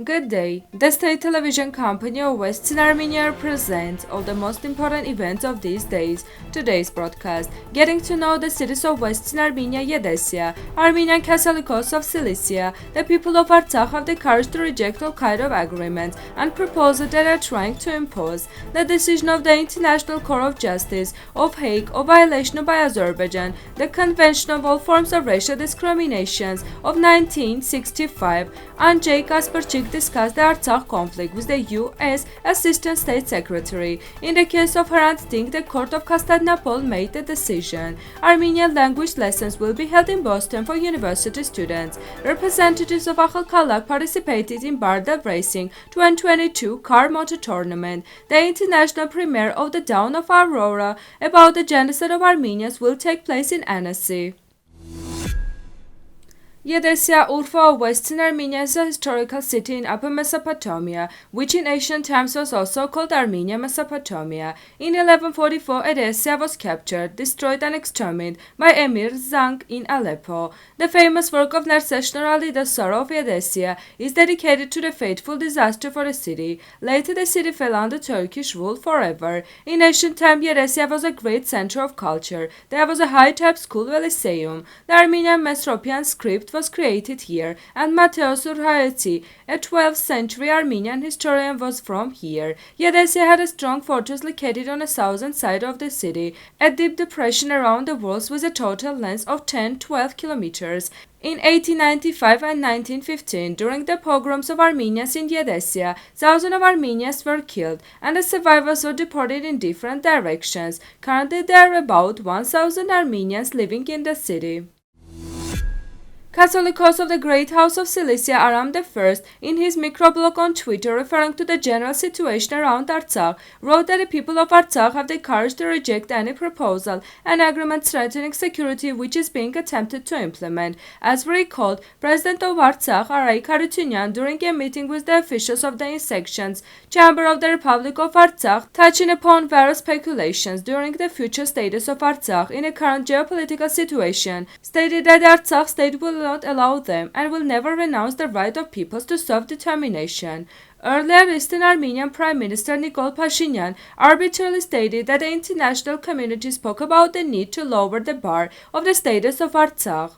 Good day. The state television company of Western Armenia presents all the most important events of these days. Today's broadcast, getting to know the cities of Western Armenia, Edessia, Armenian Catholicos of Cilicia. The people of Artsakh have the courage to reject all kind of agreements and proposals that are trying to impose. The decision of the International Court of Justice of Hague of violation by Azerbaijan, the Convention of all forms of racial discriminations of 1965, Andrzej Kasprzyk discussed the Artsakh conflict with the U.S. Assistant State Secretary. In the case of Hrant Dink, the Court of Constantinople made the decision. Armenian language lessons will be held in Boston for university students. Representatives of Akhalkalak participated in Bardal Racing-2022 car-moto tournament. The international premiere of the Dawn of Aurora about the Genocide of Armenians will take place in ANNECY. Edessia, Urfa of Western Armenia, is a historical city in Upper Mesopotamia, which in ancient times was also called Armenia Mesopotamia. In 1144, Edessia was captured, destroyed and exterminated by Emir Zang in Aleppo. The famous work of Narsesh Ali, The Sorrow of Edessia, is dedicated to the fateful disaster for the city. Later the city fell under Turkish rule forever. In ancient times, Edessia was a great center of culture. There was a high-type school, a lyceum. The Armenian Mesropian script was created here, and Matteos Urhaetzi, a 12th century Armenian historian, was from here. Edessia had a strong fortress located on the southern side of the city, a deep depression around the walls with a total length of 10-12 kilometers. In 1895 and 1915, during the pogroms of Armenians in Edessia, thousands of Armenians were killed, and the survivors were deported in different directions. Currently, there are about 1,000 Armenians living in the city. Catholicos of the Great House of Cilicia, Aram I, in his microblog on Twitter referring to the general situation around Artsakh, wrote that the people of Artsakh have the courage to reject any proposal and agreement threatening security which is being attempted to implement. As recalled, President of Artsakh, Aray Karutunyan, during a meeting with the officials of the Insections Chamber of the Republic of Artsakh, touching upon various speculations during the future status of Artsakh in a current geopolitical situation, stated that the Artsakh state will not allow them and will never renounce the right of peoples to self-determination. Earlier, Eastern Armenian Prime Minister Nikol Pashinyan arbitrarily stated that the international community spoke about the need to lower the bar of the status of Artsakh.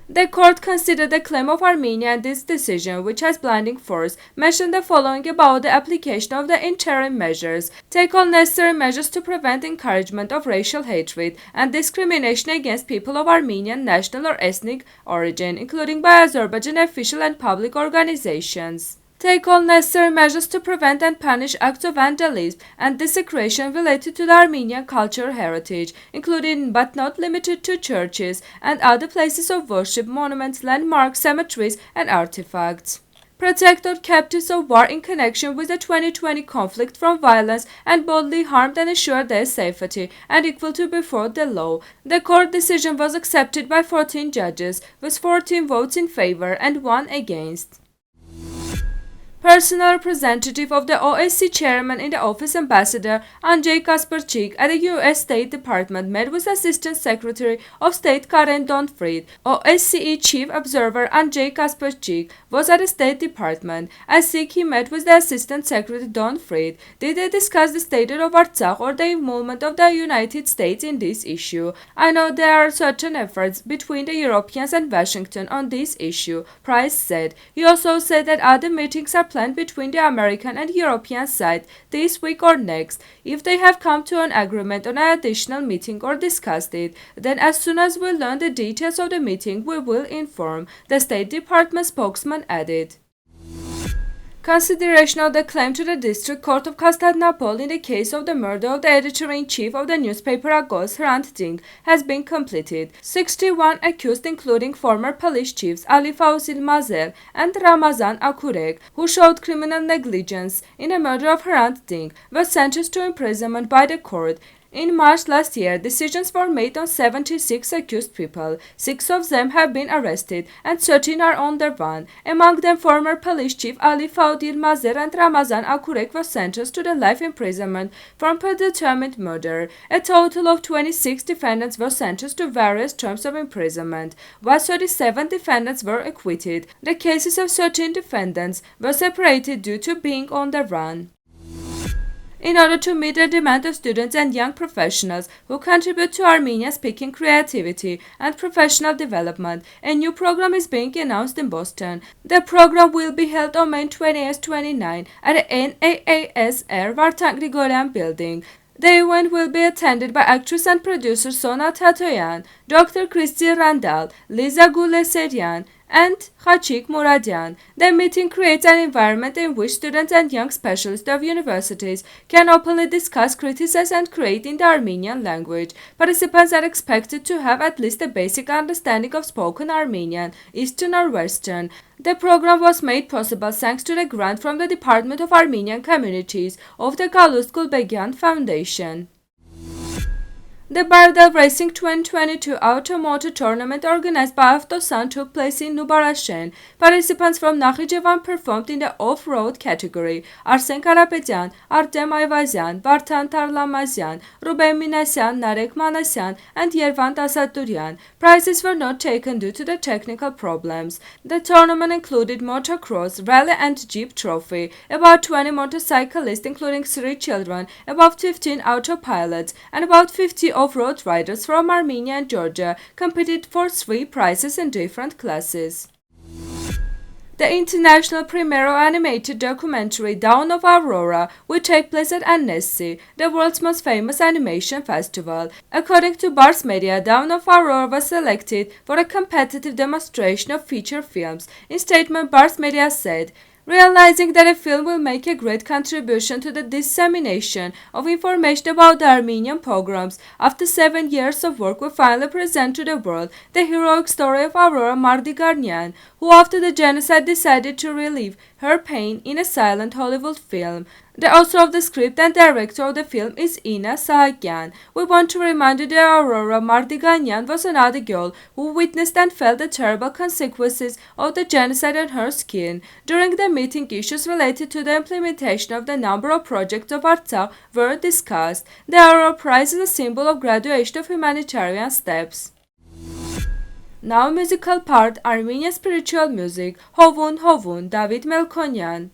The court considered the claim of Armenia, and this decision, which has blinding force, mentioned the following about the application of the interim measures: take all necessary measures to prevent encouragement of racial hatred and discrimination against people of Armenian national or ethnic origin, including by Azerbaijan official and public organizations. Take all necessary measures to prevent and punish acts of vandalism and desecration related to the Armenian cultural heritage, including but not limited to churches and other places of worship, monuments, landmarks, cemeteries, and artifacts. Protect all captives of war in connection with the 2020 conflict from violence and bodily harm and ensure their safety and equal to before the law. The court decision was accepted by 14 judges, with 14 votes in favor and 1 against. Personal representative of the OSCE chairman in the office, Ambassador Andrzej Kasprzyk, at the U.S. State Department met with Assistant Secretary of State Karen Donfried. OSCE Chief Observer Andrzej Kasprzyk was at the State Department. As he met with the Assistant Secretary Donfried. Did they discuss the status of Artsakh or the involvement of the United States in this issue? I know there are certain efforts between the Europeans and Washington on this issue, Price said. He also said that other meetings are planned between the American and European side this week or next. If they have come to an agreement on an additional meeting or discussed it, then as soon as we learn the details of the meeting, we will inform, the State Department spokesman added. Consideration of the claim to the District Court of Constantinople in the case of the murder of the editor-in-chief of the newspaper Agos, Hrant Dink, has been completed. 61 accused, including former police chiefs Ali Fausil Mazer and Ramazan Akurek, who showed criminal negligence in the murder of Hrant Dink, were sentenced to imprisonment by the court. In March last year, decisions were made on 76 accused people. 6 of them have been arrested and 13 are on their run. Among them, former police chief Ali Faudil Mazer and Ramazan Akurek were sentenced to the life imprisonment for predetermined murder. A total of 26 defendants were sentenced to various terms of imprisonment, while 37 defendants were acquitted. The cases of 13 defendants were separated due to being on the run. In order to meet the demand of students and young professionals who contribute to Armenia's peaking creativity and professional development, a new program is being announced in Boston. The program will be held on May 28-29 at the NAASR Vartan Grigorian building. The event will be attended by actress and producer Sona Tatoyan, Dr. Kristi Randall, Liza Guleserian, and Khachik Muradian. The meeting creates an environment in which students and young specialists of universities can openly discuss, criticize, and create in the Armenian language. Participants are expected to have at least a basic understanding of spoken Armenian, Eastern or Western. The program was made possible thanks to the grant from the Department of Armenian Communities of the Galus Gulbegyan Foundation. The Bardal Racing-2022 car-moto tournament organized by Hostess took place in Nubarashen. Participants from Nakhichevan performed in the off-road category. Arsen Karapetyan, Artem Ayvazyan, Vartan Tarlamazyan, Ruben Minasyan, Narek Manasyan, and Yervant Asaduryan. Prizes were not taken due to the technical problems. The tournament included motocross, rally, and jeep trophy. About 20 motorcyclists, including 3 children, about 15 autopilots, and about 50 off-road riders from Armenia and Georgia competed for 3 prizes in different classes. The international premiere of animated documentary Dawn of Aurora will take place at ANNECY, the world's most famous animation festival. According to Bars Media, Dawn of Aurora was selected for a competitive demonstration of feature films. In statement, Bars Media said, realizing that a film will make a great contribution to the dissemination of information about the Armenian pogroms, after 7 years of work we finally present to the world the heroic story of Aurora Mardigarnian, who after the genocide decided to relieve her pain in a silent Hollywood film. The author of the script and director of the film is Ina Sahakian. We want to remind you that Aurora Mardigarnian was another girl who witnessed and felt the terrible consequences of the genocide on her skin. During the meeting, issues related to the implementation of the number of projects of Artsakh were discussed. The Aurora Prize is a symbol of graduation of humanitarian steps. Now musical part, Armenian spiritual music, Hovun Hovun, David Melkonyan.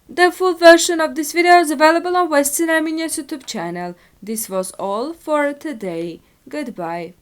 The full version of this video is available on Western Armenia's YouTube channel. This was all for today. Goodbye.